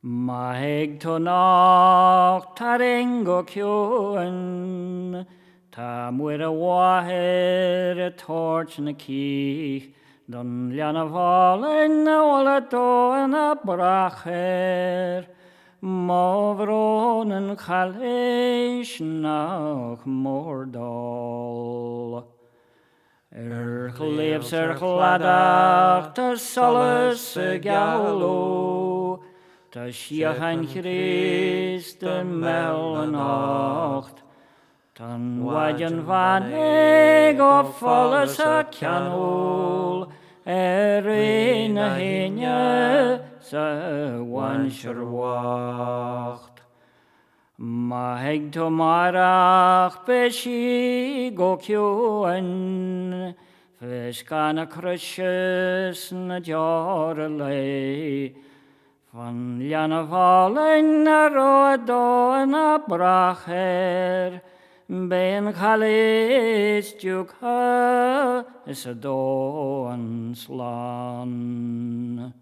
Maeg to nach taringo kjoen, ta muir a waher a torch na kich, don liana valen na wala to en a bracher, movronen chalish nach mordal. Gleefs gladach, ta solis gallo, ta siachan Christ de melnacht, tan wajan van ego folles a canol, in a hinje sa wanscherwacht. Maeg to marach beshi go kjoen, Fiskana krusjes na jorlei, van liana valen na rodo na bracher, ben chalis juk is a doan slan.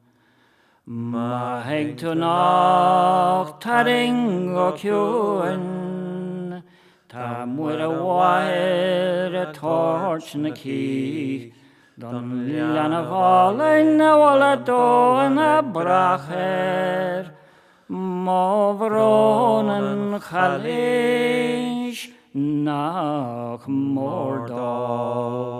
Maeg to nach taringo kjoen, ta muir a waher a torch na kich, don liana valen na wala do na bracher, movronen chalish nach mordal.